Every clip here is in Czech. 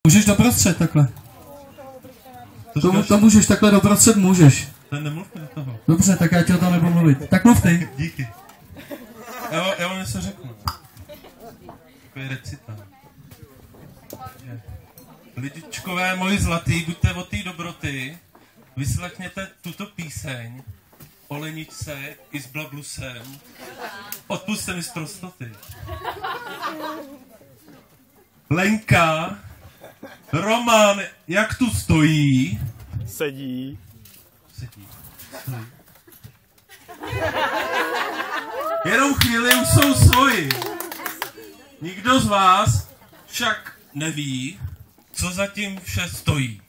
Můžeš doprostřed takhle. To můžeš takhle doprostřed, můžeš. Ten nemluv mi do toho. Dobře, tak já ti o tom nebudu mluvit. Tak mluv ty. Díky. Já vám něco řeknu. Takový recita. Lidičkové moji zlatý, buďte od té dobroty, vyslechněte tuto píseň o leničce i s blablusem. Odpusťte mi z prostoty. Lenka, Roman, jak tu stojí? Sedí. Stojí. Jenom chvíli už jsou svoji. Nikdo z vás však neví, co zatím vše stojí.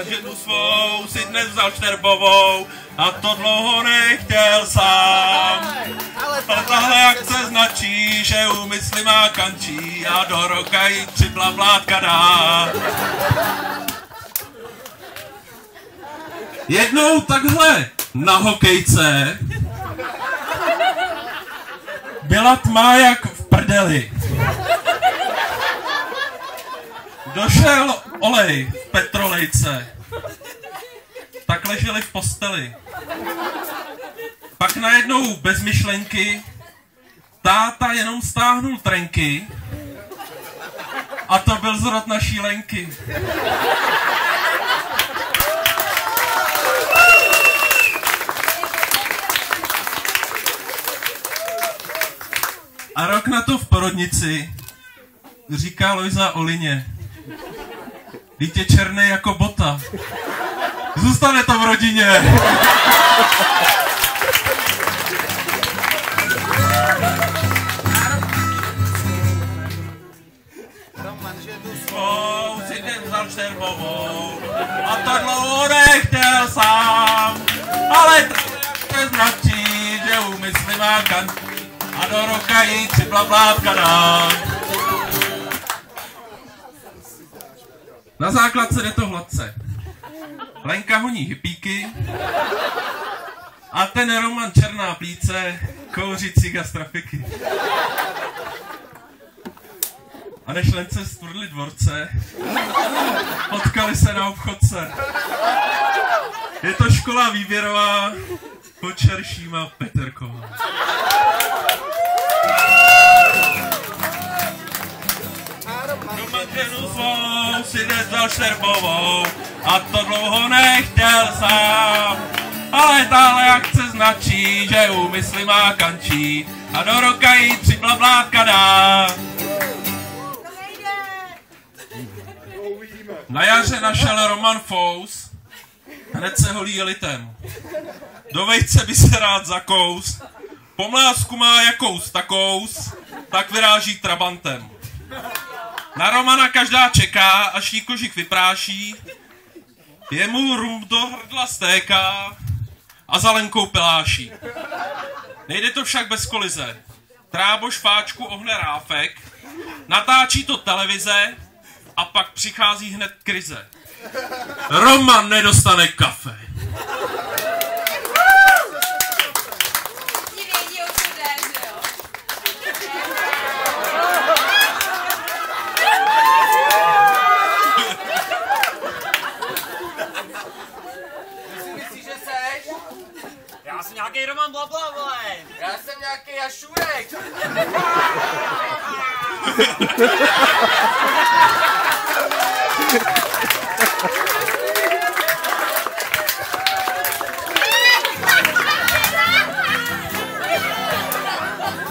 Ženu svou si dnes vzal čterbovou a to dlouho nechtěl sám. Ale tahle akce značí, že úmysly má kančí a do roka jí 3 blablátka dá. Jednou takhle na hokejce byla tma jak v prdeli. Došel olej v petrolejce, tak leželi v posteli. Pak najednou bez myšlenky táta jenom stáhnul trenky a to byl zrod naší Lenky. A rok na to v porodnici říká Lojza Olině: dítě černé jako bota. Zůstane to v rodině. Svou si nevzal červovou a to dlouho nechtěl sám. Ale to značí, že úmysly má kančí a do roka jí 3 blablátka dá. Na základce jde to hladce. Lenka honí hypíky a ten Roman černá plíce kouří ciga z trafiky. A než Lence stvrdli dvorce, potkali se na obchodce. Je to škola výběrová pod Šeršíma Peterková. Roman ženu svou si nevzal čterbovou a to dlouho nechtěl sám. Ale tahle akce značí, že úmysly má kančí a do roka jí 3 blablátka dá. Na jaře našel Roman fous, hned se holí elitem. Do vejce by se rád zakous, pomlásku má jakous takous, tak vyráží trabantem. Na Romana každá čeká, až jí kožich vypráší, jemu rum do hrdla stéká a za Lenkou piláší. Nejde to však bez kolize. Tráboš fáčku ohne ráfek, natáčí to televize a pak přichází hned krize. Roman nedostane kafe. Já jsem nějaký Roman Blabla, vole. Já jsem nějaký Jašurek.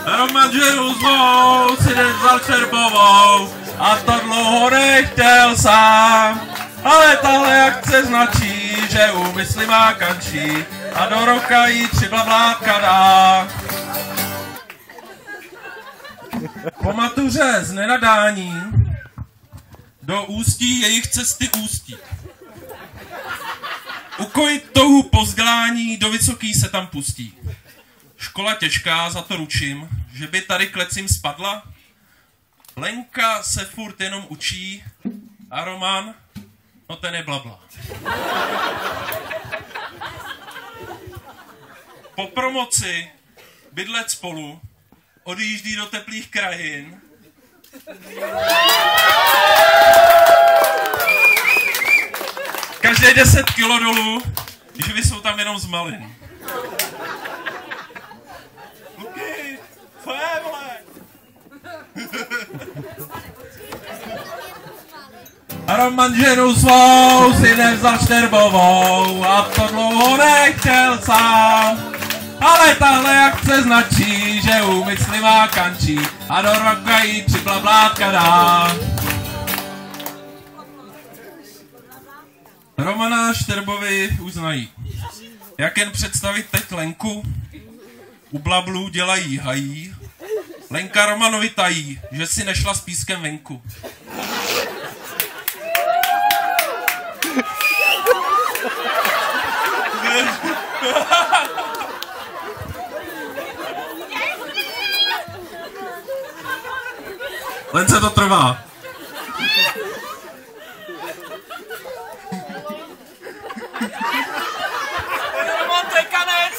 Roman ženu svou si nevzal čerbovou a to dlouho nechtěl sám. Ale tahle akce značí, že úmysly má kančí a do roka jí 3 blablátka dá. Po matuře z nenadání do Ústí jejich cesty ústí. Ukojit touhu po vzdělání do vysoký se tam pustí. Škola těžká, za to ručím, že by tady klecím spadla. Lenka se furt jenom učí a Roman, no ten je blabla. Po promoci Bydlet spolu odjíždí do teplých krajin. Každé 10 kilo dolů, živy jsou tam jenom z malin. Luky, co je, vole? A Roman ženu svou si nevzal šterbovou a to dlouho nechtěl sám. Ale tahle akce značí, že úmysly má kančí a do roka jí připlablátka dá. Romana Šterbovi už znají. Jak jen představit teď Lenku? U blablů dělají hají. Lenka Romanovi tají, že si nešla s pískem venku. Lence to trvá. Roman, to je kanec!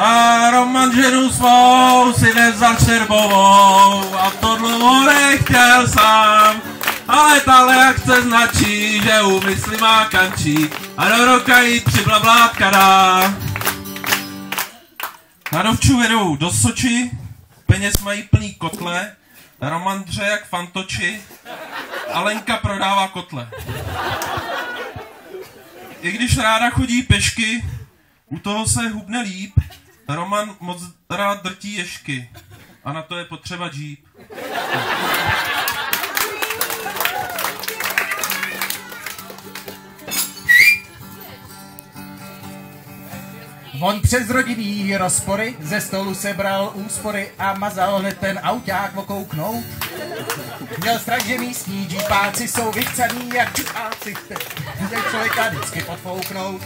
A Roman ženu svou si nevzal Šterbovou a to dlouho nechtěl sám. Ale tahle akce značí, že úmysly má kančí a do roka jí přiblablátka dá. Na dovču jedou do Soči, peněz mají plný kotle, Roman dře jak fantoči a Lenka prodává kotle. I když ráda chodí pešky, u toho se hubne líp, Roman moc rád drtí ješky a na to je potřeba džíp. On přes rodinný rozpory ze stolu sebral úspory a mazal hned ten auták okouknout. Měl strach, že místní džípáci jsou vychcaný jak čupáci, chtěl člověka vždycky podfouknout.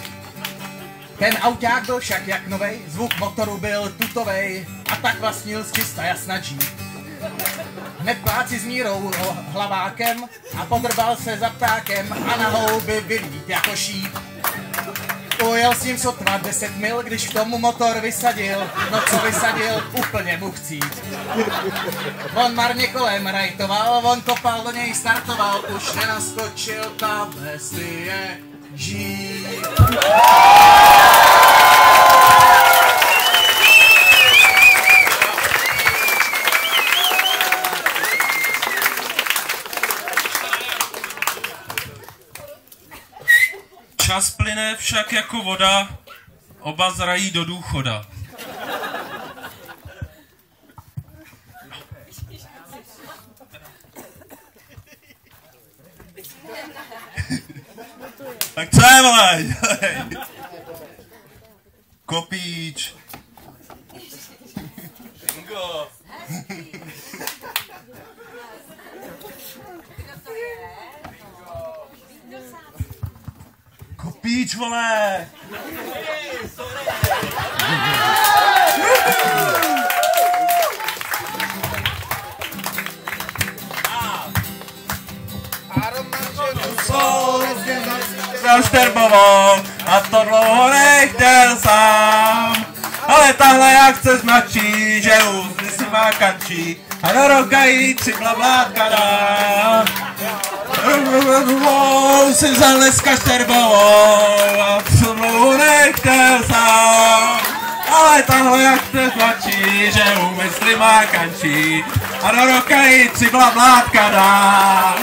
Ten auták byl však jak novej, zvuk motoru byl tutovej a tak vlastnil z čista jasna džíp. Hned pláci s Mírou hlavákem a podrbal se za ptákem a na houby vylít jako šíp. Ujel s ním sotva 10 mil, když k tomu motor vysadil, no co vysadil, úplně mu chcít. On marně kolem rajtoval, on kopal, do něj startoval, už nenaskočil, ta bestie žít. Čas plyne však jako voda, oba zrají do důchoda. Tak co je, vole? Kopíč. Bingo. Kopíč, vole! Vzal Šterbovou a to dlouho nechtěl sám. Ale tahle akce značí, že už slimákančí a do roka jí 3 blablátka dá. Si vzal dneska šterbovou a přemluvu nechtěl sám. Ale tahle jak te tlačí, že umí slimákančí a do roka jí 3 blablátka dá.